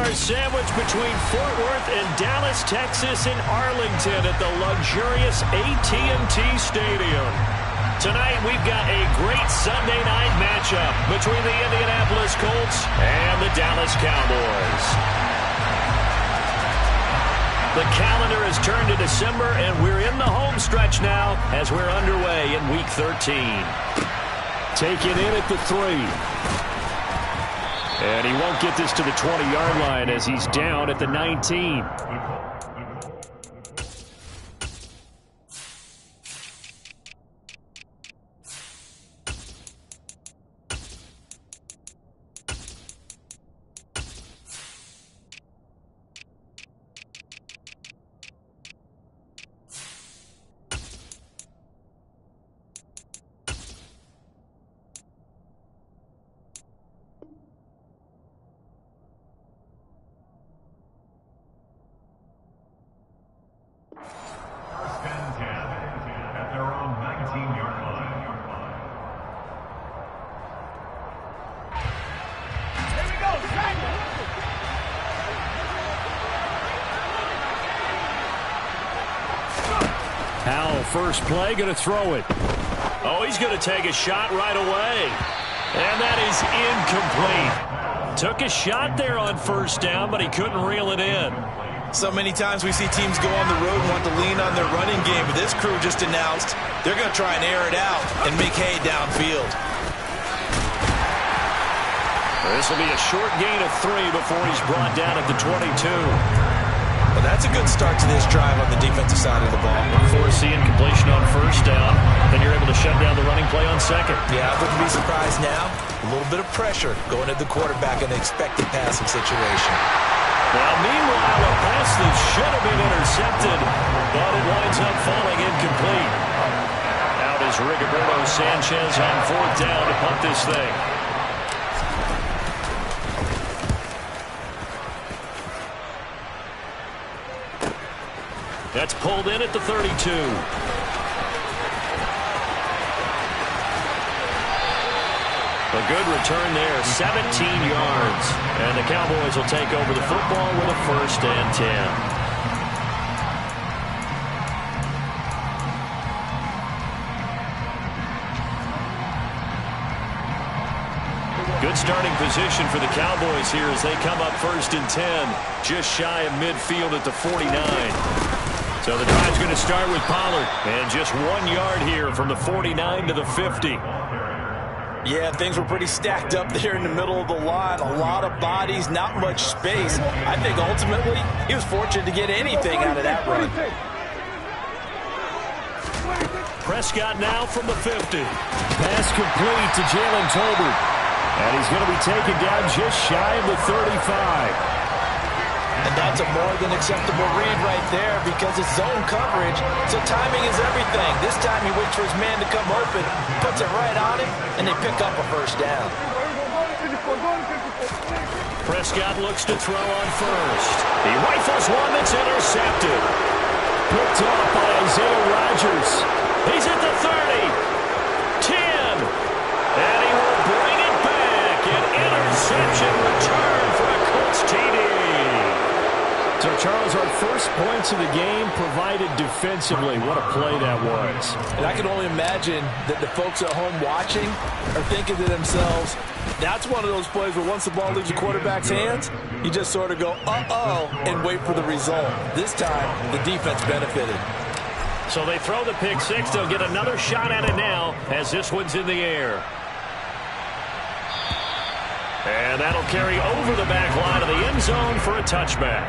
$2 sandwich between Fort Worth and Dallas, Texas in Arlington at the luxurious AT&T Stadium. Tonight, we've got a great Sunday night matchup between the Indianapolis Colts and the Dallas Cowboys. The calendar has turned to December, and we're in the home stretch now as we're underway in Week 13. Taken in at the 3. And he won't get this to the 20-yard line as he's down at the 19. First play, going to throw it. Oh, he's going to take a shot right away. And that is incomplete. Took a shot there on first down, but he couldn't reel it in. So many times we see teams go on the road and want to lean on their running game, but this crew just announced they're going to try and air it out and make hay downfield. This will be a short gain of 3 before he's brought down at the 22. Well, that's a good start to this drive on the defensive side of the ball. Forcing completion on first down. Then you're able to shut down the running play on second. Yeah, I wouldn't be surprised now. A little bit of pressure going at the quarterback in the expected passing situation. Well, meanwhile, a pass that should have been intercepted, but it winds up falling incomplete. Out is Rigoberto Sanchez on fourth down to punt this thing. That's pulled in at the 32. A good return there, 17 yards. And the Cowboys will take over the football with a 1st and 10. Good starting position for the Cowboys here as they come up 1st and 10, just shy of midfield at the 49. So the drive's going to start with Pollard, and just 1 yard here from the 49 to the 50. Yeah, things were pretty stacked up there in the middle of the line. A lot of bodies, not much space. I think ultimately he was fortunate to get anything out of that run. Prescott now from the 50. Pass complete to Jalen Tolbert. And he's going to be taken down just shy of the 35. And that's a more than acceptable read right there because it's zone coverage, so timing is everything. This time he waits for his man to come open, puts it right on him, and they pick up a 1st down. Prescott looks to throw on first. He rifles one that's intercepted. Picked off by Isaiah Rodgers. He's at the 30. 10. And he will bring it back. An interception return for a Colts TD. So, Charles, our first points of the game provided defensively. What a play that was. And I can only imagine that the folks at home watching are thinking to themselves, that's one of those plays where once the ball leaves the quarterback's hands, you just sort of go, uh-oh, and wait for the result. This time, the defense benefited. So they throw the pick six. They'll get another shot at it now as this one's in the air. And that'll carry over the back line of the end zone for a touchback.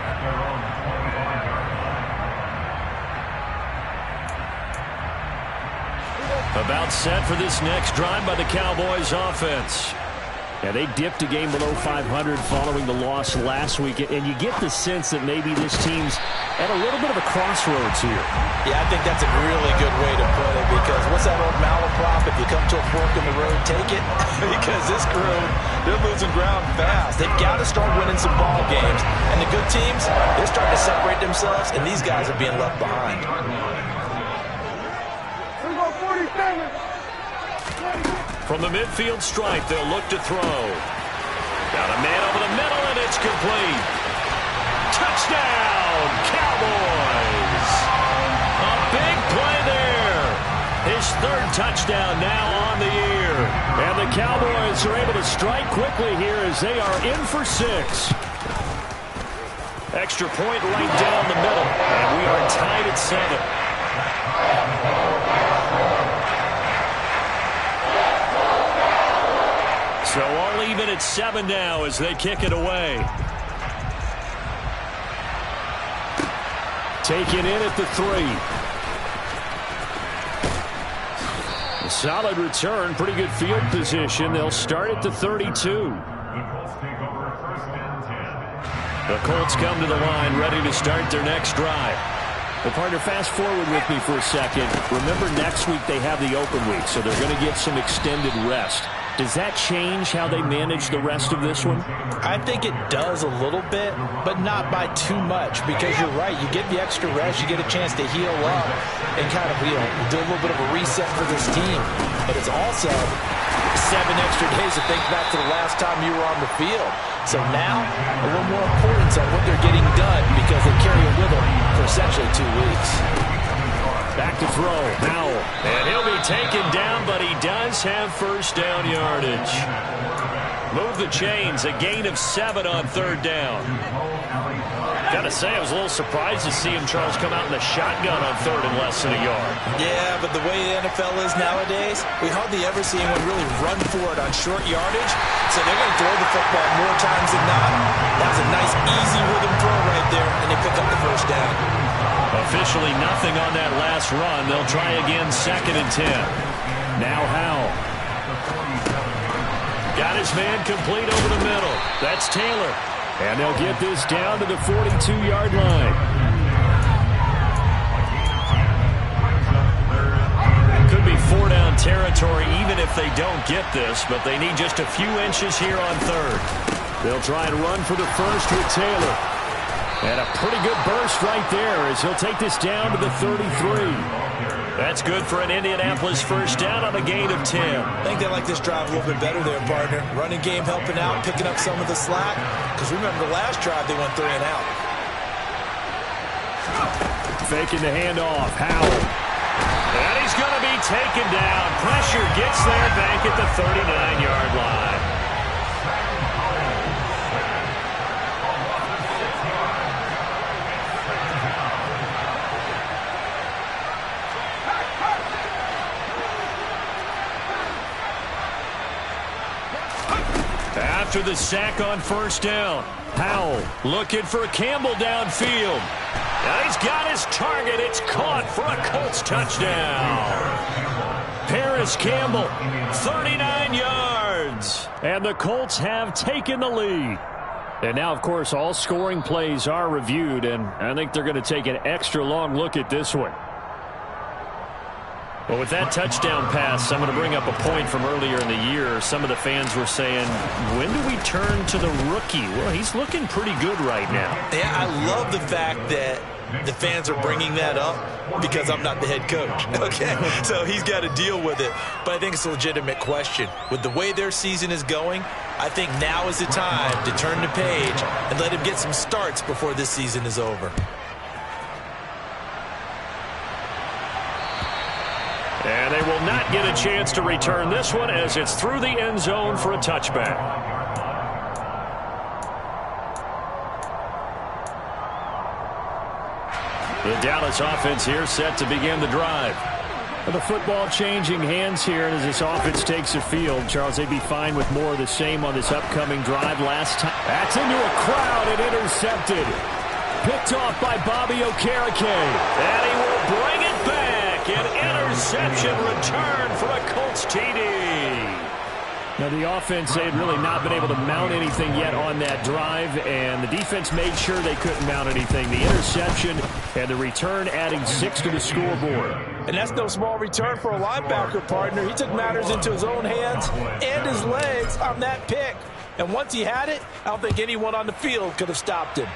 About set for this next drive by the Cowboys offense. Yeah, they dipped a game below 500 following the loss last week, and you get the sense that maybe this team's at a little bit of a crossroads here. Yeah, I think that's a really good way to put it because what's that old malaprop? If you come to a fork in the road, take it. Because this crew, they're losing ground fast. They've got to start winning some ball games. And the good teams, they're starting to separate themselves, and these guys are being left behind. From the midfield stripe, they'll look to throw. Got a man over the middle, and it's complete. Touchdown, Cowboys! A big play there. His third touchdown now on the year. And the Cowboys are able to strike quickly here as they are in for 6. Extra point right down the middle. And we are tied at 7. So all even at 7 now as they kick it away. Taken in at the 3. A solid return, pretty good field position. They'll start at the 32. The Colts come to the line, ready to start their next drive. Well, partner, fast forward with me for a second. Remember, next week they have the open week, so they're going to get some extended rest. Does that change how they manage the rest of this one? I think it does a little bit, but not by too much, because you're right. You get the extra rest, you get a chance to heal up and kind of, do a little bit of a reset for this team. But it's also 7 extra days to think back to the last time you were on the field. So now, a little more importance on what they're getting done because they carry it with them for essentially 2 weeks. Back to throw. Howell. And he'll be taken down, but he does have first down yardage. Move the chains. A gain of 7 on 3rd down. Gotta say, I was a little surprised to see him, Charles, come out in the shotgun on 3rd and less than a yard. Yeah, but the way the NFL is nowadays, we hardly ever see anyone really run for it on short yardage. So they're going to throw the football more times than not. That was a nice, easy rhythm throw right there, and they pick up the first down. Officially nothing on that last run. They'll try again 2nd and 10. Now Howell. Got his man complete over the middle. That's Taylor. And they'll get this down to the 42-yard line. Could be 4-down territory even if they don't get this, but they need just a few inches here on 3rd. They'll try and run for the first with Taylor. And a pretty good burst right there as he'll take this down to the 33. That's good for an Indianapolis first down on a gain of 10. I think they like this drive a little bit better there, partner. Running game helping out, picking up some of the slack. Because remember the last drive, they went 3 and out. Faking the handoff. Howell. And he's going to be taken down. Pressure gets there back at the 39-yard line. After the sack on first down, Howell looking for Campbell downfield. Now he's got his target. It's caught for a Colts touchdown. Paris Campbell, 39 yards. And the Colts have taken the lead. And now, of course, all scoring plays are reviewed, and I think they're going to take an extra long look at this one. Well, with that touchdown pass, I'm going to bring up a point from earlier in the year. Some of the fans were saying, when do we turn to the rookie? Well, he's looking pretty good right now. Yeah, I love the fact that the fans are bringing that up because I'm not the head coach. Okay, so he's got to deal with it. But I think it's a legitimate question. With the way their season is going, I think now is the time to turn the page and let him get some starts before this season is over. And they will not get a chance to return this one as it's through the end zone for a touchback. The Dallas offense here set to begin the drive. The football changing hands here as this offense takes the field. Charles, they'd be fine with more of the same on this upcoming drive last time. That's into a crowd and intercepted. Picked off by Bobby Okereke. And he will bring it back. An interception return for a Colts TD. Now the offense, they had really not been able to mount anything yet on that drive, and the defense made sure they couldn't mount anything. The interception and the return adding 6 to the scoreboard. And that's no small return for a linebacker, partner. He took matters into his own hands and his legs on that pick. And once he had it, I don't think anyone on the field could have stopped him.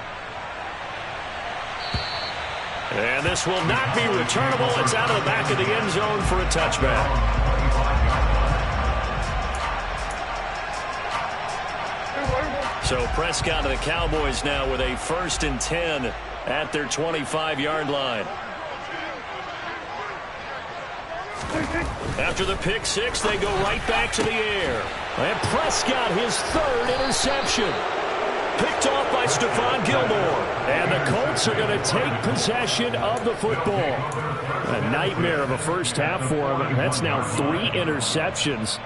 And this will not be returnable. It's out of the back of the end zone for a touchback. So Prescott and the Cowboys now with a 1st and 10 at their 25-yard line. After the pick six, they go right back to the air. And Prescott, his 3rd interception. Picked off by Stephon Gilmore. And the Colts are going to take possession of the football. A nightmare of a first half for him. That's now 3 interceptions.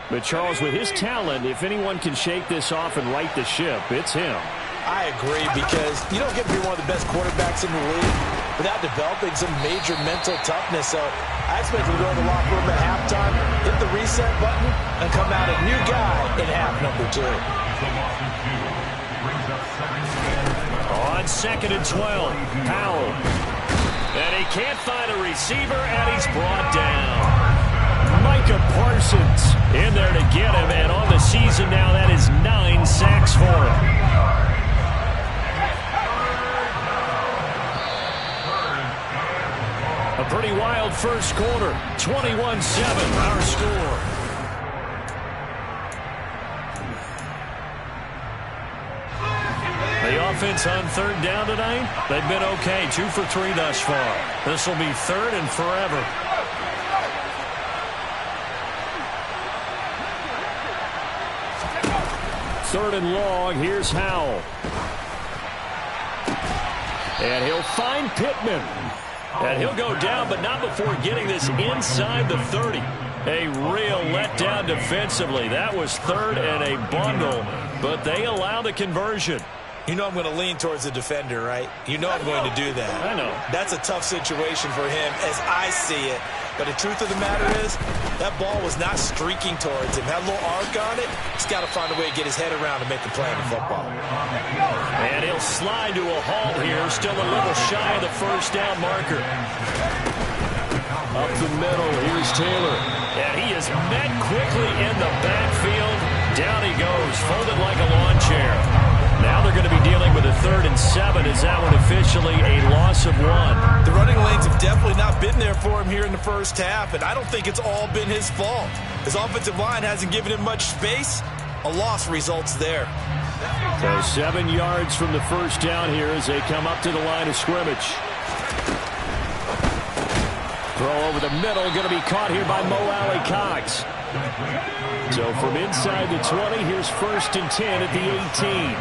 But Charles, with his talent, if anyone can shake this off and right the ship, it's him. I agree, because you don't get to be one of the best quarterbacks in the league without developing some major mental toughness. So I expect him to go to the locker room at halftime, hit the reset button, and come out a new guy in half number 2. On 2nd and 12, Powell. And he can't find a receiver, and he's brought down. Micah Parsons in there to get him, and on the season now, that is 9 sacks for him. A pretty wild first quarter, 21-7, our score. The offense on 3rd down tonight, they've been okay, 2 for 3 thus far. This will be 3rd and forever. Third and long, here's Howell. And he'll find Pittman. And he'll go down, but not before getting this inside the 30. A real letdown defensively. That was 3rd and a bundle, but they allow the conversion. You know I'm going to lean towards the defender, right? You know I'm going to do that. I know. That's a tough situation for him as I see it. But the truth of the matter is, that ball was not streaking towards him. Had a little arc on it. He's got to find a way to get his head around and make the play in the football. And he'll slide to a halt here. Still a little shy of the 1st down marker. Up the middle, here's Taylor. And he is met quickly in the backfield. Down he goes, folded like a lawn chair. Now they're going to be dealing with a 3rd and 7. Is that one officially a loss of 1? The running lanes have definitely not been there for him here in the first half, and I don't think it's all been his fault. His offensive line hasn't given him much space. A loss results there. So 7 yards from the 1st down here as they come up to the line of scrimmage. Throw over the middle, going to be caught here by Mo Alley Cox. So from inside the 20, here's 1st and 10 at the 18.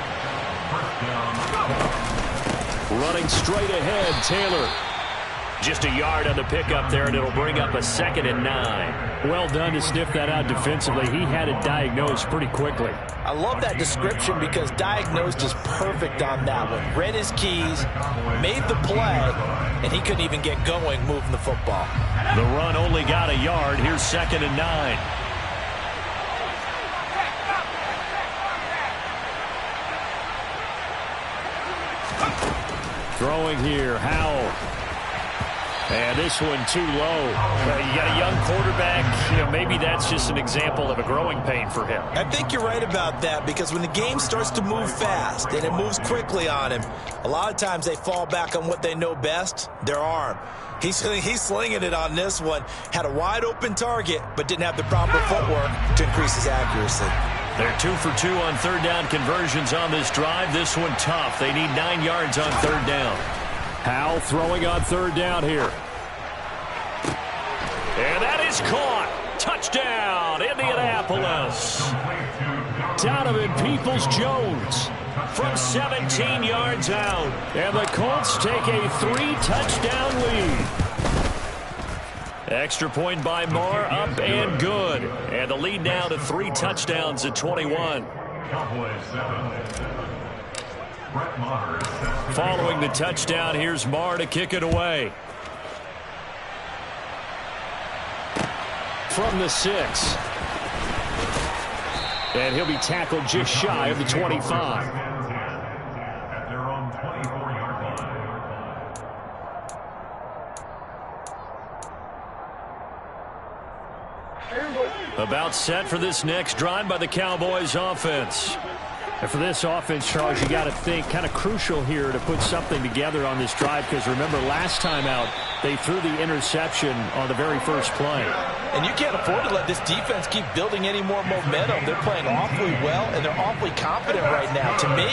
Running straight ahead, Taylor. Just a yard on the pickup there, and it'll bring up a 2nd and 9. Well done to sniff that out defensively. He had it diagnosed pretty quickly. I love that description because diagnosed is perfect on that one. Read his keys, made the play, and he couldn't even get going moving the football. The run only got a yard. Here's 2nd and 9. Throwing here, Howell. And this one too low. You got a young quarterback. Maybe that's just an example of a growing pain for him. I think you're right about that, because when the game starts to move fast and it moves quickly on him, a lot of times they fall back on what they know best, their arm. He's slinging it on this one. Had a wide open target, but didn't have the proper footwork to increase his accuracy. They're 2 for 2 on 3rd down conversions on this drive. This one tough. They need 9 yards on 3rd down. Howell throwing on 3rd down here. And that is caught. Touchdown, Indianapolis. Donovan Peoples-Jones from 17 yards out. And the Colts take a 3-touchdown lead. Extra point by Marr, up and good. And the lead now to 3 touchdowns at 21. Following the touchdown, here's Marr to kick it away. From the 6. And he'll be tackled just shy of the 25. About set for this next drive by the Cowboys offense. And for this offense, Charles, you got to think kind of crucial here to put something together on this drive, because remember last time out they threw the interception on the very first play. And you can't afford to let this defense keep building any more momentum. They're playing awfully well, and they're awfully confident right now. To me,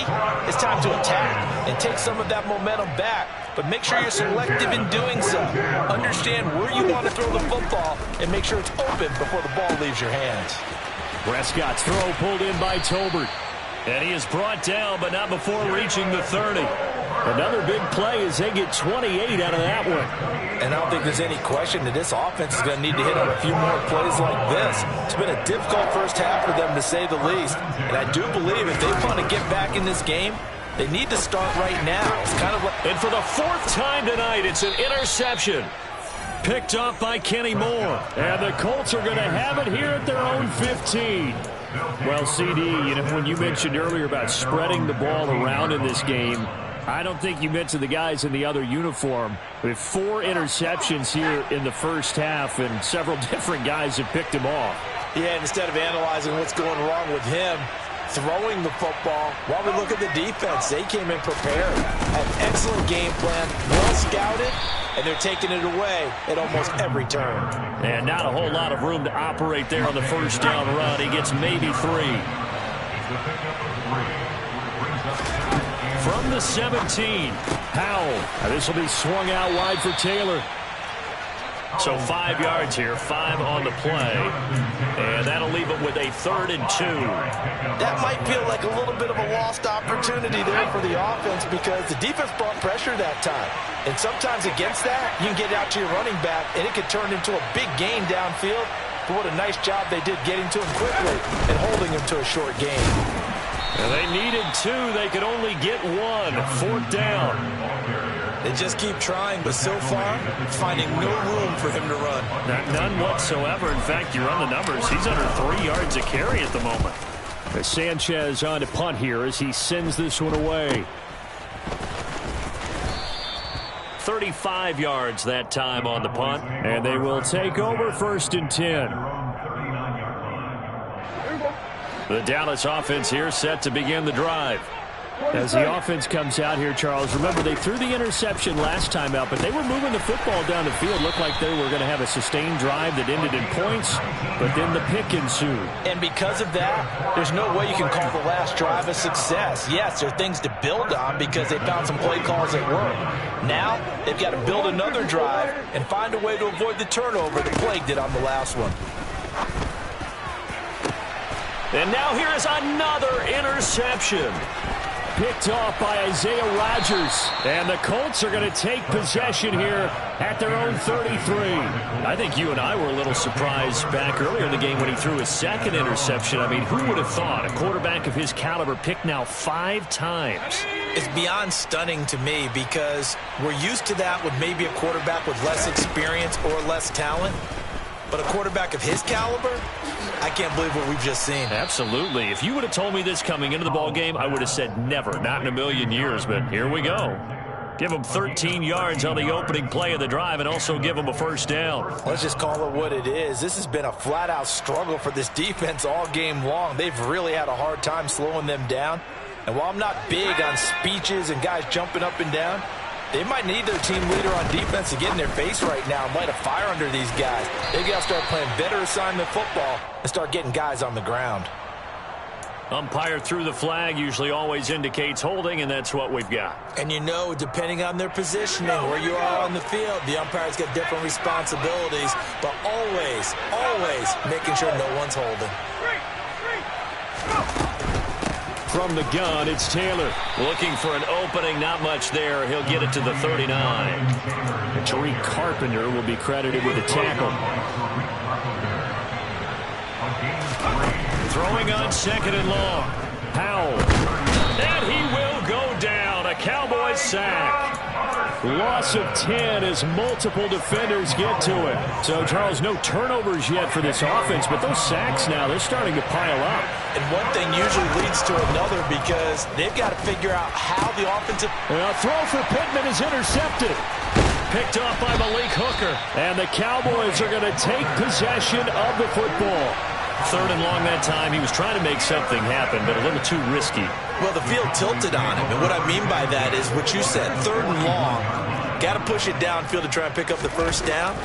it's time to attack and take some of that momentum back. But make sure you're selective in doing so. Understand where you want to throw the football and make sure it's open before the ball leaves your hands. Prescott's throw pulled in by Tolbert. And he is brought down, but not before reaching the 30. Another big play as they get 28 out of that one. And I don't think there's any question that this offense is going to need to hit on a few more plays like this. It's been a difficult first half for them, to say the least. And I do believe if they want to get back in this game, they need to start right now. It's kind of like... And for the fourth time tonight, it's an interception. Picked off by Kenny Moore. And the Colts are going to have it here at their own 15. Well, CD, you know, when you mentioned earlier about spreading the ball around in this game, I don't think you mentioned the guys in the other uniform. With 4 interceptions here in the first half, and several different guys have picked him off. Yeah, and instead of analyzing what's going wrong with him, throwing the football, while we look at the defense, they came in prepared. Had an excellent game plan, well scouted, and they're taking it away at almost every turn. And not a whole lot of room to operate there on the first down run. He gets maybe 3. From the 17, Powell. Now this will be swung out wide for Taylor. So 5 yards here, 5 on the play. And that'll leave it with a 3rd and 2. That might feel like a little bit of a lost opportunity there for the offense, because the defense brought pressure that time. And sometimes against that, you can get out to your running back, and it could turn into a big gain downfield. But what a nice job they did getting to him quickly and holding him to a short gain. And they needed 2. They could only get 1. 4th down. They just keep trying, but so far, finding no room for him to run. None whatsoever. In fact, you run the numbers. He's under 3 yards a carry at the moment. As Sanchez on to punt here as he sends this one away. 35 yards that time on the punt. And they will take over 1st and 10. The Dallas offense here set to begin the drive. As the offense comes out here, Charles, remember they threw the interception last time out, but they were moving the football down the field. Looked like they were going to have a sustained drive that ended in points, but then the pick ensued. And because of that, there's no way you can call the last drive a success. Yes, there are things to build on because they found some play calls that work. Now, they've got to build another drive and find a way to avoid the turnover that plagued it on the last one. And now here is another interception. Picked off by Isaiah Rodgers. And the Colts are going to take possession here at their own 33. I think you and I were a little surprised back earlier in the game when he threw his 2nd interception. I mean, who would have thought a quarterback of his caliber picked now 5 times? It's beyond stunning to me, because we're used to that with maybe a quarterback with less experience or less talent. But a quarterback of his caliber, I can't believe what we've just seen. Absolutely. If you would have told me this coming into the ball game, I would have said never, not in a million years. But here we go. Give them 13 yards on the opening play of the drive and also give them a 1st down. Let's just call it what it is. This has been a flat-out struggle for this defense all game long. They've really had a hard time slowing them down. And while I'm not big on speeches and guys jumping up and down, they might need their team leader on defense to get in their face right now and light a fire under these guys. They've got to start playing better assignment football and start getting guys on the ground. Umpire threw the flag, usually always indicates holding, and that's what we've got. And you know, depending on their positioning, where you are on the field, the umpires get different responsibilities, but always, always making sure no one's holding. From the gun, it's Taylor. Looking for an opening, not much there. He'll get it to the 39. And Tariq Carpenter will be credited with a tackle. Throwing on 2nd and long. Powell. And he will go down. A Cowboy sack. Loss of 10 as multiple defenders get to it. So, Charles, no turnovers yet for this offense, but those sacks now, they're starting to pile up. And one thing usually leads to another, because they've got to figure out how the offensive... A throw for Pittman is intercepted. Picked off by Malik Hooker. And the Cowboys are going to take possession of the football. 3rd and long that time. He was trying to make something happen, but a little too risky. Well, the field tilted on him, and what I mean by that is what you said, 3rd and long. Got to push it downfield to try and pick up the first down.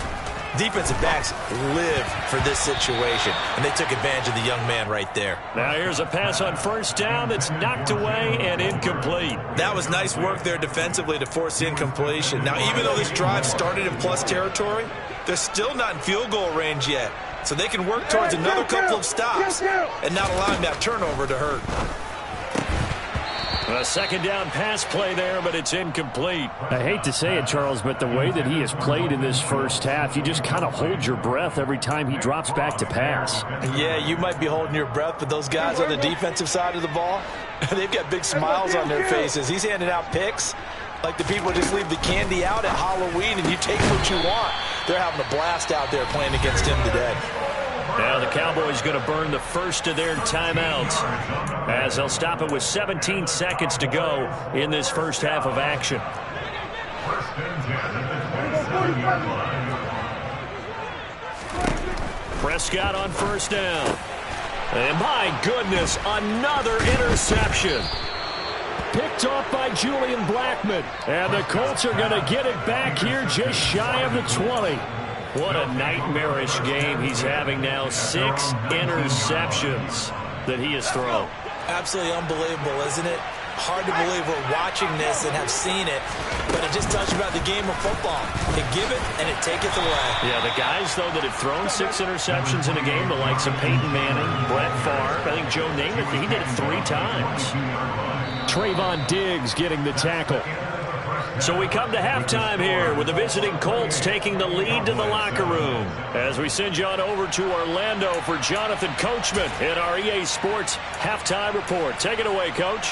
Defensive backs live for this situation, and they took advantage of the young man right there. Now here's a pass on 1st down that's knocked away and incomplete. That was nice work there defensively to force incompletion. Now, even though this drive started in plus territory, they're still not in field goal range yet. So they can work towards another couple of stops and not allowing that turnover to hurt. A 2nd down pass play there, but it's incomplete. I hate to say it, Charles, but the way that he has played in this first half, you just kind of hold your breath every time he drops back to pass. Yeah, you might be holding your breath, but those guys on the defensive side of the ball, they've got big smiles on their faces. He's handing out picks like the people just leave the candy out at Halloween and you take what you want. They're having a blast out there playing against him today. Now the Cowboys going to burn the first of their timeouts as they'll stop it with 17 seconds to go in this first half of action. Prescott on 1st down. And my goodness, another interception. Picked off by Julian Blackmon. And the Colts are going to get it back here just shy of the 20. What a nightmarish game he's having now. 6 interceptions that he has thrown. Absolutely unbelievable, isn't it? Hard to believe we're watching this and have seen it, but it just tells you about the game of football. They give it and it taketh away. Yeah, the guys, though, that have thrown 6 interceptions in a game, the likes of Peyton Manning, Brett Favre, I think Joe Namath, he did it 3 times. Trayvon Diggs getting the tackle. So we come to halftime here with the visiting Colts taking the lead to the locker room as we send you on over to Orlando for Jonathan Coachman in our EA Sports Halftime Report. Take it away, Coach.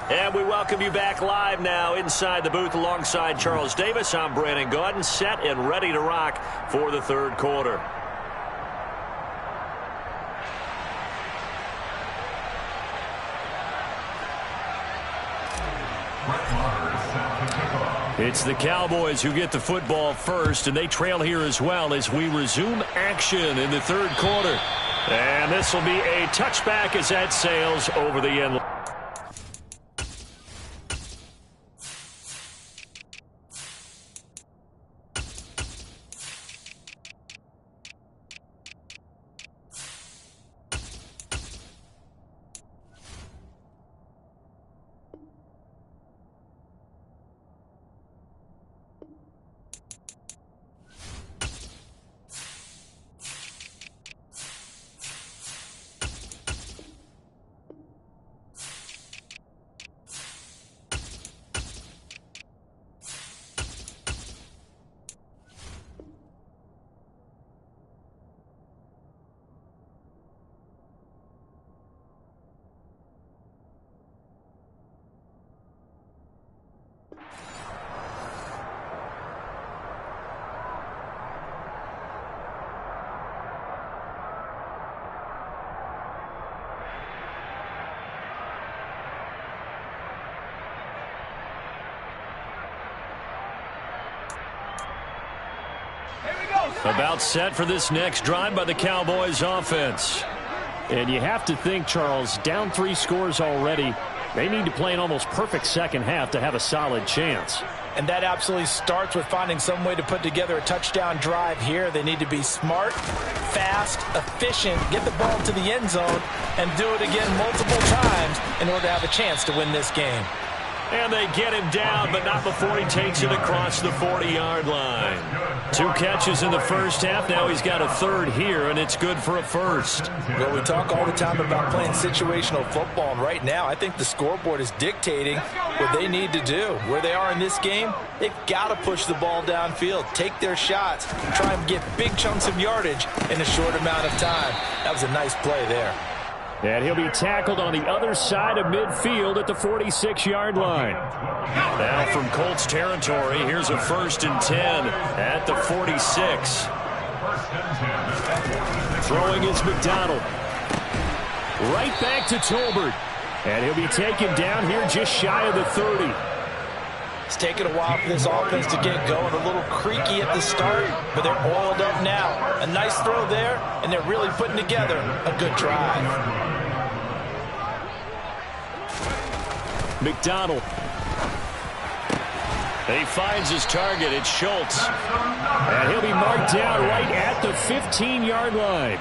And we welcome you back live now inside the booth alongside Charles Davis. I'm Brandon Gaudin, set and ready to rock for the 3rd quarter. It's the Cowboys who get the football first, and they trail here as well as we resume action in the 3rd quarter. And this will be a touchback as that sails over the end line. About set for this next drive by the Cowboys offense. And you have to think, Charles, down 3 scores already. They need to play an almost perfect second half to have a solid chance. And that absolutely starts with finding some way to put together a touchdown drive here. They need to be smart, fast, efficient, get the ball to the end zone, and do it again multiple times in order to have a chance to win this game. And they get him down, but not before he takes it across the 40-yard line. 2 catches in the first half. Now he's got a 3rd here, and it's good for a 1st. Well, we talk all the time about playing situational football, and right now I think the scoreboard is dictating what they need to do. Where they are in this game, they've got to push the ball downfield, take their shots, try and get big chunks of yardage in a short amount of time. That was a nice play there. And he'll be tackled on the other side of midfield at the 46-yard line. Now from Colts territory, here's a 1st and 10 at the 46. Throwing is McDonald. Right back to Tolbert. And he'll be taken down here just shy of the 30. It's taken a while for this offense to get going. A little creaky at the start, but they're oiled up now. A nice throw there, and they're really putting together a good drive. McDonald. And he finds his target. It's Schultz. And he'll be marked down right at the 15-yard line.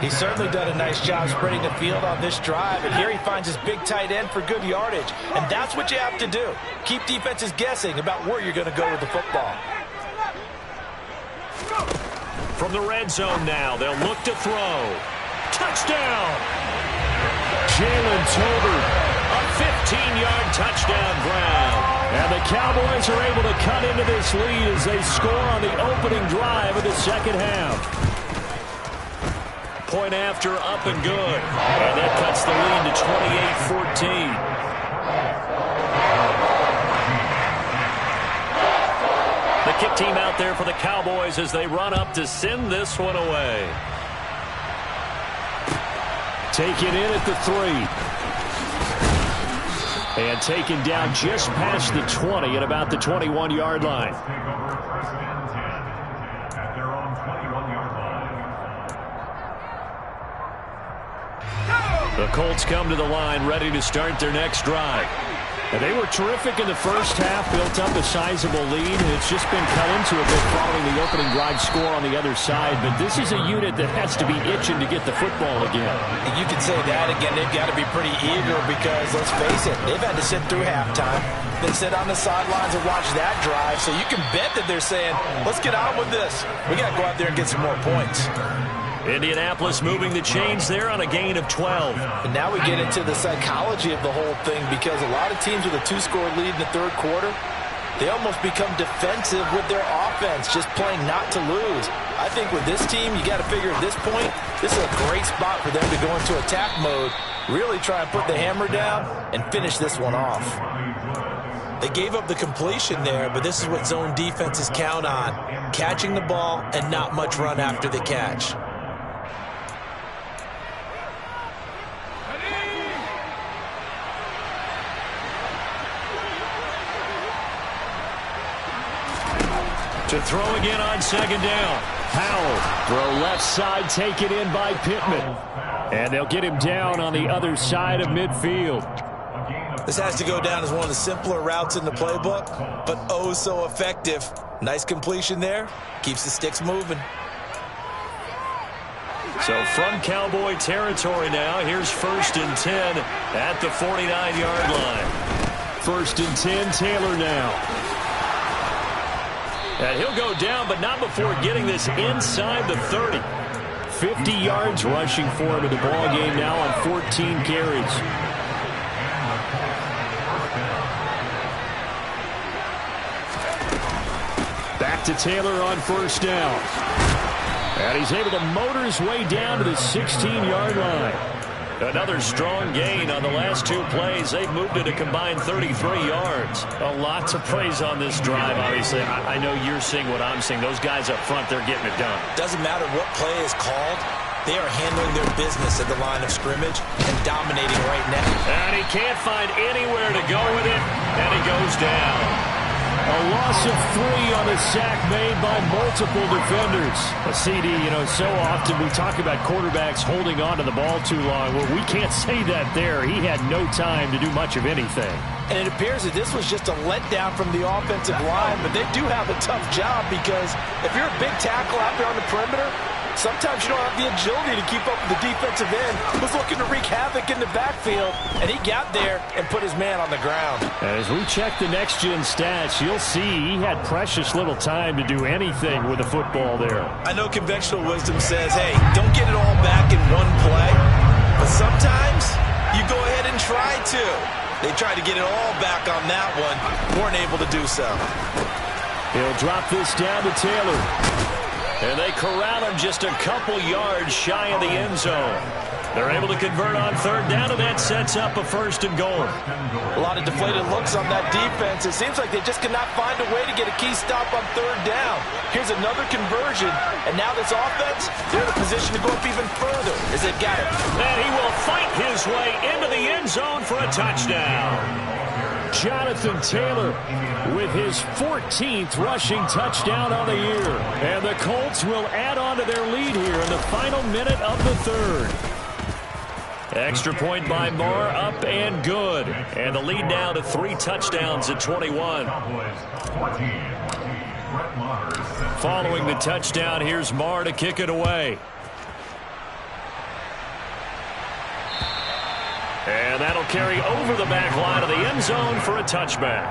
He's certainly done a nice job spreading the field on this drive, and here he finds his big tight end for good yardage. And that's what you have to do. Keep defenses guessing about where you're going to go with the football. From the red zone now, they'll look to throw. Touchdown! Jalen Tolbert. A 15-yard touchdown ground. And the Cowboys are able to cut into this lead as they score on the opening drive of the second half. Point after, up and good. And that cuts the lead to 28-14. The kick team out there for the Cowboys as they run up to send this one away. Taken in at the 3. And taken down just past the 20 at about the 21-yard line. The Colts come to the line ready to start their next drive. And they were terrific in the first half, built up a sizable lead. It's just been cut into a bit following the opening drive score on the other side. But this is a unit that has to be itching to get the football again. You could say that again. They've got to be pretty eager because, let's face it, they've had to sit through halftime, then sit on the sidelines and watch that drive. So you can bet that they're saying, let's get on with this. We got to go out there and get some more points. Indianapolis moving the chains there on a gain of 12. And now we get into the psychology of the whole thing, because a lot of teams with a 2-score lead in the third quarter, they almost become defensive with their offense, just playing not to lose. I think with this team, you got to figure at this point, this is a great spot for them to go into attack mode, really try and put the hammer down and finish this one off. They gave up the completion there, but this is what zone defenses count on, catching the ball and not much run after the catch. To throw again on second down. Howell, throw left side, taken in by Pittman. And they'll get him down on the other side of midfield. This has to go down as one of the simpler routes in the playbook, but oh so effective. Nice completion there. Keeps the sticks moving. So from Cowboy territory now, here's 1st and 10 at the 49-yard line. 1st and 10, Taylor now. And he'll go down, but not before getting this inside the 30. 50 yards rushing for him in the ball game now on 14 carries. Back to Taylor on 1st down. And he's able to motor his way down to the 16-yard line. Another strong gain on the last 2 plays. They've moved it a combined 33 yards. A lot to praise on this drive, obviously. I know you're seeing what I'm seeing. Those guys up front, they're getting it done. Doesn't matter what play is called. They are handling their business at the line of scrimmage and dominating right now. And he can't find anywhere to go with it, and he goes down. A loss of 3 on the sack made by multiple defenders. A CD, so often we talk about quarterbacks holding on to the ball too long. Well, we can't say that there. He had no time to do much of anything. And it appears that this was just a letdown from the offensive line, but they do have a tough job, because if you're a big tackle out there on the perimeter, sometimes you don't have the agility to keep up with the defensive end who's looking to wreak havoc in the backfield, and he got there and put his man on the ground. And as we check the next-gen stats, you'll see he had precious little time to do anything with the football there. I know conventional wisdom says, hey, don't get it all back in one play, but sometimes you go ahead and try to. They tried to get it all back on that one, weren't able to do so. He'll drop this down to Taylor. And they corral him just a couple yards shy of the end zone. They're able to convert on third down, and that sets up a 1st and goal. A lot of deflated looks on that defense. It seems like they just cannot find a way to get a key stop on third down. Here's another conversion, and now this offense, they're in a position to go up even further as they've got it. And he will fight his way into the end zone for a touchdown. Jonathan Taylor with his 14th rushing touchdown on the year. And the Colts will add on to their lead here in the final minute of the third. Extra point by Marr, up and good. And the lead now to 3 touchdowns at 21. Following the touchdown, here's Marr to kick it away. And that'll carry over the back line of the end zone for a touchback.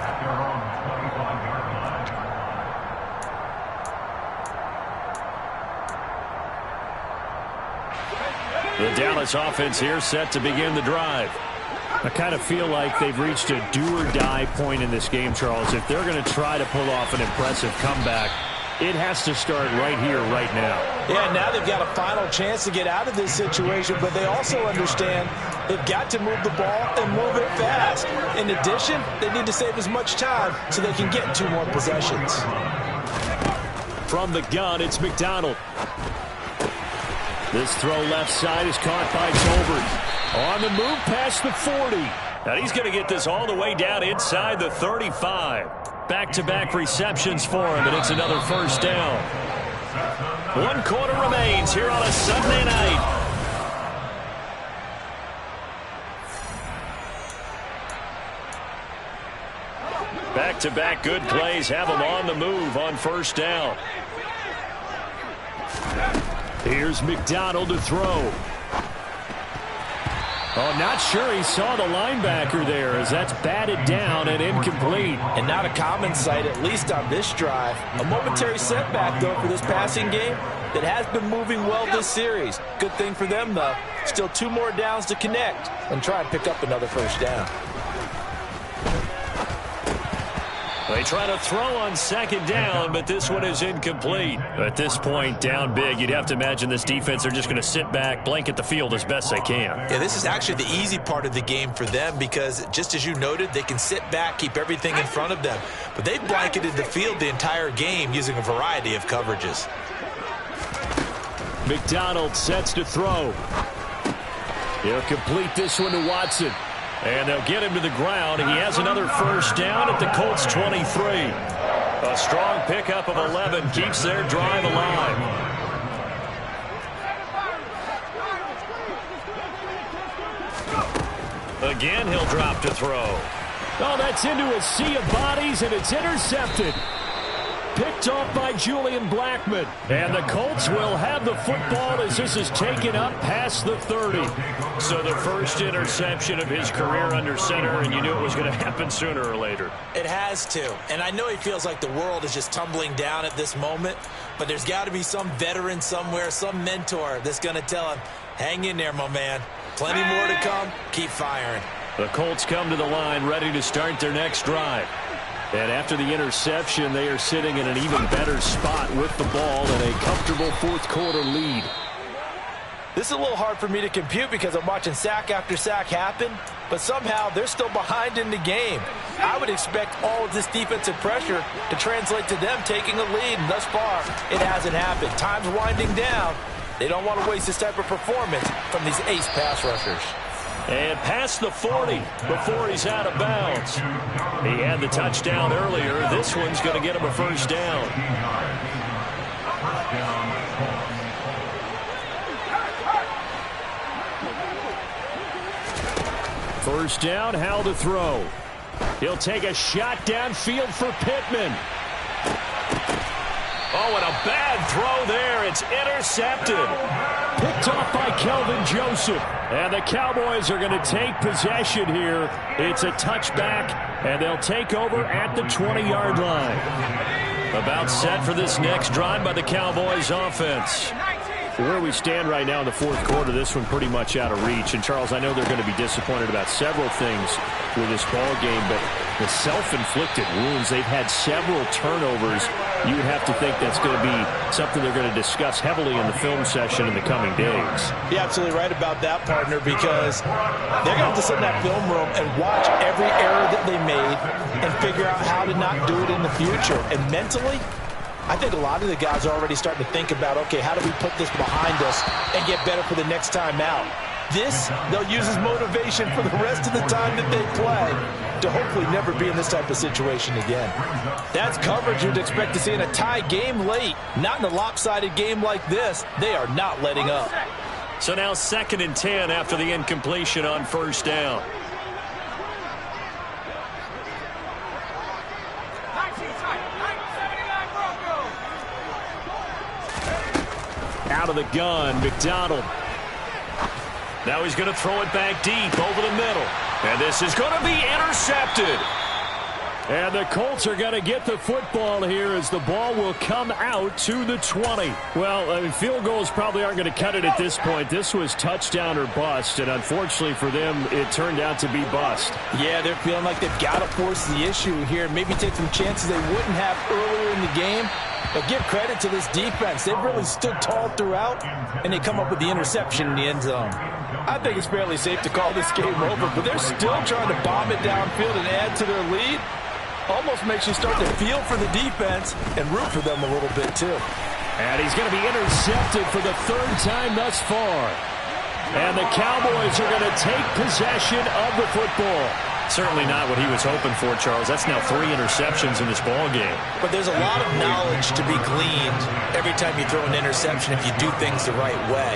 The Dallas offense here set to begin the drive. I kind of feel like they've reached a do-or-die point in this game, Charles. If they're going to try to pull off an impressive comeback, it has to start right here, right now. Yeah, now they've got a final chance to get out of this situation, but they also understand they've got to move the ball and move it fast. In addition, they need to save as much time so they can get 2 more possessions. From the gun, it's McDonald. This throw left side is caught by Tolbert. On the move past the 40. And he's going to get this all the way down inside the 35. Back-to-back receptions for him, and it's another 1st down. 1 quarter remains here on a Sunday night. Back-to-back good plays have him on the move on 1st down. Here's McDonald to throw. Oh, not sure he saw the linebacker there as that's batted down and incomplete. And not a common sight, at least on this drive. A momentary setback, though, for this passing game that has been moving well this series. Good thing for them, though. Still 2 more downs to connect and try and pick up another 1st down. They try to throw on 2nd down, but this one is incomplete. At this point, down big, you'd have to imagine this defense are just going to sit back, blanket the field as best they can. Yeah, this is actually the easy part of the game for them because, just as you noted, they can sit back, keep everything in front of them. But they've blanketed the field the entire game using a variety of coverages. McDonald sets to throw. He'll complete this one to Watson. And they'll get him to the ground. He has another 1st down at the Colts 23. A strong pickup of 11 keeps their drive alive. Again, he'll drop to throw. Oh, that's into a sea of bodies, and it's intercepted. Picked off by Julian Blackmon. And the Colts will have the football as this is taken up past the 30. So the first interception of his career under center, and you knew it was going to happen sooner or later. It has to. And I know he feels like the world is just tumbling down at this moment, but there's got to be some veteran somewhere, some mentor that's going to tell him, hang in there, my man. Plenty more to come. Keep firing. The Colts come to the line ready to start their next drive. And after the interception, they are sitting in an even better spot with the ball and a comfortable 4th quarter lead. This is a little hard for me to compute because I'm watching sack after sack happen, but somehow they're still behind in the game. I would expect all of this defensive pressure to translate to them taking a lead, and thus far, it hasn't happened. Time's winding down. They don't want to waste this type of performance from these ace pass rushers. And past the 40 before he's out of bounds. He had the touchdown earlier. This one's going to get him a 1st down. First down, Howell to throw. He'll take a shot downfield for Pittman. Oh, and a bad throw there. It's intercepted. Picked off by Kelvin Joseph. And the Cowboys are going to take possession here. It's a touchback, and they'll take over at the 20-yard line. About set for this next drive by the Cowboys offense. Where we stand right now in the 4th quarter, this one pretty much out of reach. And, Charles, I know they're going to be disappointed about several things with this ball game, but the self-inflicted wounds, they've had several turnovers you would have to think that's going to be something they're going to discuss heavily in the film session in the coming days. You're absolutely right about that, partner, because they're going to have to sit in that film room and watch every error that they made and figure out how to not do it in the future. And mentally, I think a lot of the guys are already starting to think about, okay, how do we put this behind us and get better for the next time out? This, they'll use as motivation for the rest of the time that they play to hopefully never be in this type of situation again. That's coverage you'd expect to see in a tie game late. Not in a lopsided game like this. They are not letting up. So now 2nd and 10 after the incompletion on 1st down. Out of the gun, McDonald. Now he's going to throw it back deep over the middle. And this is going to be intercepted. And the Colts are going to get the football here as the ball will come out to the 20. Well, I mean, field goals probably aren't going to cut it at this point. This was touchdown or bust, and unfortunately for them, it turned out to be bust. Yeah, they're feeling like they've got to force the issue here, maybe take some chances they wouldn't have earlier in the game. But give credit to this defense. They've really stood tall throughout, and they come up with the interception in the end zone. I think it's fairly safe to call this game over, but they're still trying to bomb it downfield and add to their lead. Almost makes you start to feel for the defense and root for them a little bit, too. And he's going to be intercepted for the 3rd time thus far. And the Cowboys are going to take possession of the football. Certainly not what he was hoping for, Charles. That's now 3 interceptions in this ball game. But there's a lot of knowledge to be gleaned every time you throw an interception if you do things the right way.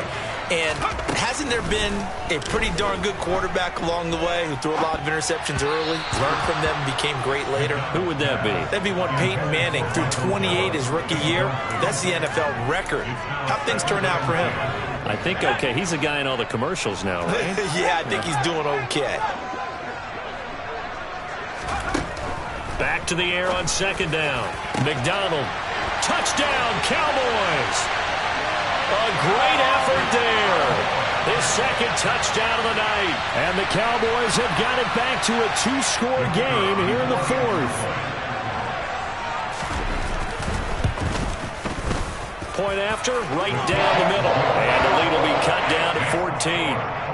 And hasn't there been a pretty darn good quarterback along the way who threw a lot of interceptions early, learned from them, and became great later? Who would that be? That'd be one Peyton Manning, threw 28 his rookie year. That's the NFL record. How'd things turn out for him? I think okay. He's a guy in all the commercials now, right? Yeah, I think he's doing okay. Back to the air on 2nd down. McDonald. Touchdown, Cowboys. A great effort there. His 2nd touchdown of the night. And the Cowboys have got it back to a 2-score game here in the 4th. Point after, right down the middle. And the lead will be cut down to 14.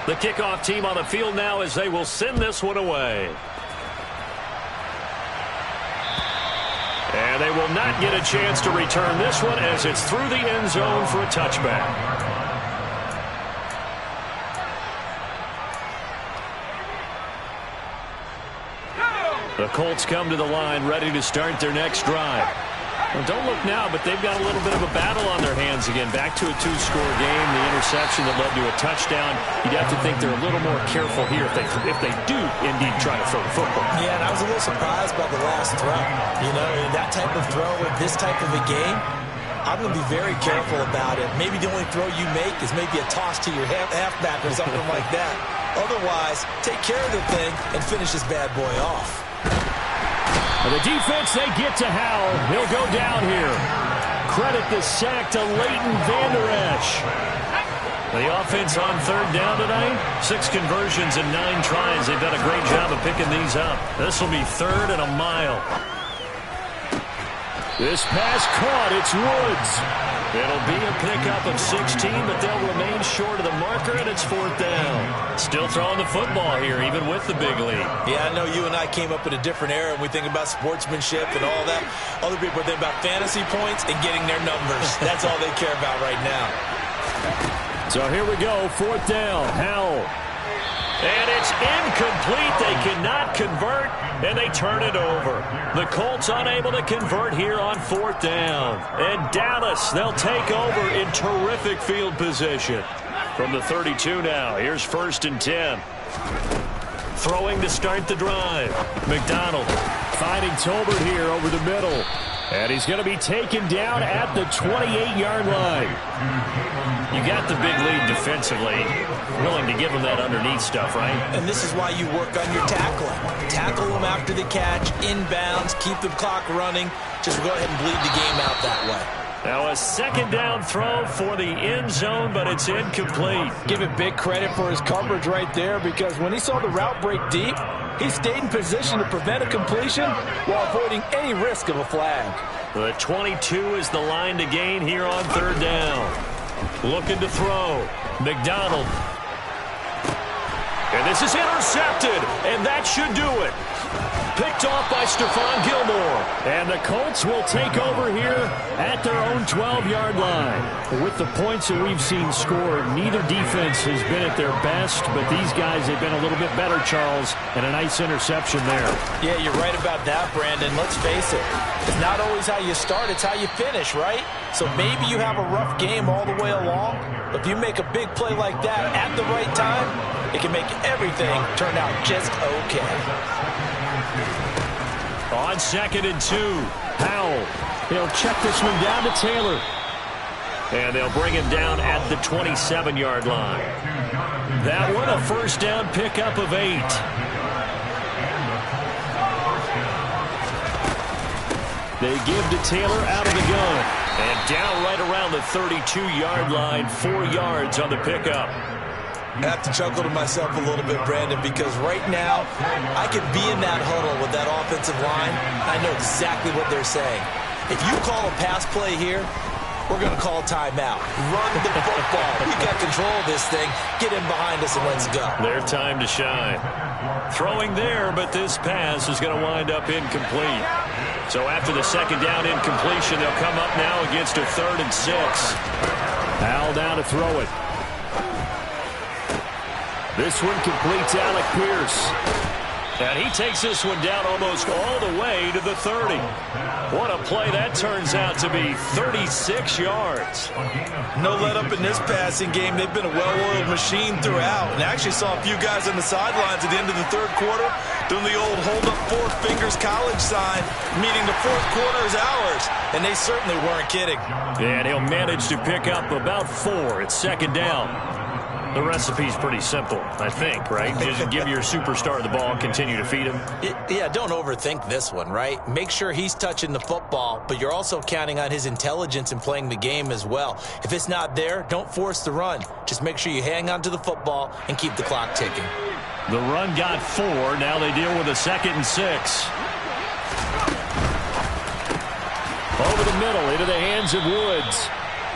The kickoff team on the field now as they will send this one away. And they will not get a chance to return this one as it's through the end zone for a touchback. The Colts come to the line ready to start their next drive. Well, don't look now, but they've got a little bit of a battle on their hands again. Back to a 2-score game, the interception that led to a touchdown. You'd have to think they're a little more careful here if they do indeed try to throw the football. Yeah, and I was a little surprised by the last throw. You know, that type of throw with this type of a game, I'm going to be very careful about it. Maybe the only throw you make is maybe a toss to your halfback or something like that. Otherwise, take care of the thing and finish this bad boy off. And the defense, they get to Howell. He'll go down here. Credit the sack to Leighton Vander Esch. The offense on 3rd down tonight, 6 conversions and 9 tries. They've done a great job of picking these up. This will be 3rd and a mile. This pass caught. It's Woods. It'll be a pickup of 16, but they'll remain short of the marker, and it's 4th down. Still throwing the football here, even with the big lead. Yeah, I know you and I came up in a different era, and we think about sportsmanship and all that. Other people think about fantasy points and getting their numbers. That's all they care about right now. So here we go, 4th down, Howell. And it's incomplete. They cannot convert, and they turn it over. The Colts unable to convert here on 4th down. And Dallas, they'll take over in terrific field position. From the 32 now, here's 1st and 10. Throwing to start the drive. McDonald finding Tolbert here over the middle. And he's going to be taken down at the 28-yard line. You got the big lead defensively. Willing to give them that underneath stuff, right? And this is why you work on your tackling. Tackle them after the catch, inbounds, keep the clock running. Just go ahead and bleed the game out that way. Now a second down throw for the end zone, but it's incomplete. Give him big credit for his coverage right there, because when he saw the route break deep, he stayed in position to prevent a completion while avoiding any risk of a flag. The 22 is the line to gain here on third down. Looking to throw. McDonald. And this is intercepted, and that should do it. Picked off by Stephon Gilmore. And the Colts will take over here at their own 12-yard line. With the points that we've seen scored, neither defense has been at their best, but these guys have been a little bit better, Charles, and a nice interception there. Yeah, you're right about that, Brandon. Let's face it. It's not always how you start, it's how you finish, right? So maybe you have a rough game all the way along, but if you make a big play like that at the right time, it can make everything turn out just okay. On 2nd and 2, Powell. He'll check this one down to Taylor. And they'll bring him down at the 27-yard line. That one a first down pickup of 8. They give to Taylor out of the gun. And down right around the 32-yard line, 4 yards on the pickup. I have to chuckle to myself a little bit, Brandon, because right now I could be in that huddle with that offensive line. I know exactly what they're saying. If you call a pass play here, we're going to call timeout. Run the football. We got control of this thing. Get in behind us and let's go. Their time to shine. Throwing there, but this pass is going to wind up incomplete. So after the second down incompletion, they'll come up now against a 3rd and 6. Powell down to throw it. This one completes Alec Pierce. And he takes this one down almost all the way to the 30. What a play that turns out to be, 36 yards. No let up in this passing game. They've been a well-oiled machine throughout. And I actually saw a few guys on the sidelines at the end of the 3rd quarter doing the old hold up 4 fingers college sign, meaning the 4th quarter is ours. And they certainly weren't kidding. And he'll manage to pick up about 4 at 2nd down. The recipe's pretty simple, I think, right? Just give your superstar the ball and continue to feed him. Yeah, don't overthink this one, right? Make sure he's touching the football, but you're also counting on his intelligence in playing the game as well. If it's not there, don't force the run. Just make sure you hang on to the football and keep the clock ticking. The run got 4. Now they deal with a 2nd and 6. Over the middle, into the hands of Woods.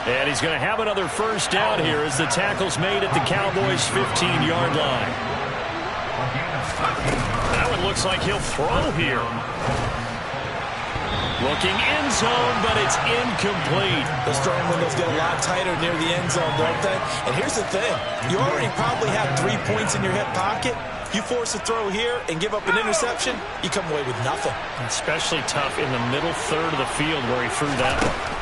And he's going to have another first down here as the tackle's made at the Cowboys' 15-yard line. That one looks like he'll throw here. Looking end zone, but it's incomplete. Those throwing windows get a lot tighter near the end zone, don't they? And here's the thing. You already probably have 3 points in your hip pocket. You force a throw here and give up an interception, you come away with nothing. Especially tough in the middle 3rd of the field where he threw that one.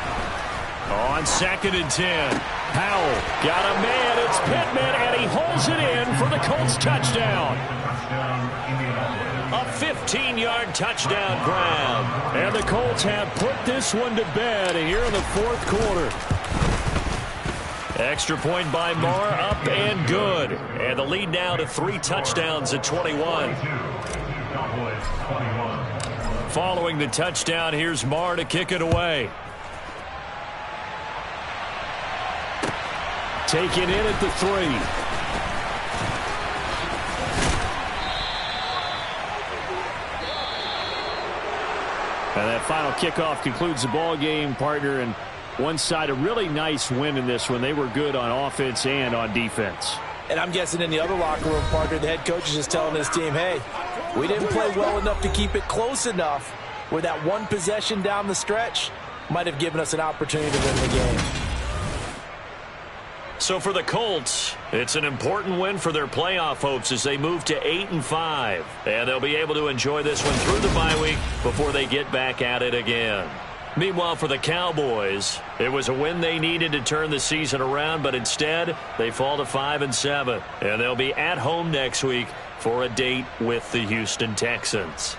On 2nd and 10, Powell got a man. It's Pittman, and he holds it in for the Colts touchdown. A 15-yard touchdown grab. And the Colts have put this one to bed here in the 4th quarter. Extra point by Marr, up and good. And the lead now to 3 touchdowns at 21. Following the touchdown, here's Marr to kick it away. Taken in at the 3. And that final kickoff concludes the ball game, partner. And one side, a really nice win in this one. They were good on offense and on defense. And I'm guessing in the other locker room, partner, the head coach is just telling his team, hey, we didn't play well enough to keep it close enough where that one possession down the stretch might have given us an opportunity to win the game. So for the Colts, it's an important win for their playoff hopes as they move to 8-5. And they'll be able to enjoy this one through the bye week before they get back at it again. Meanwhile, for the Cowboys, it was a win they needed to turn the season around, but instead they fall to 5-7. And they'll be at home next week for a date with the Houston Texans.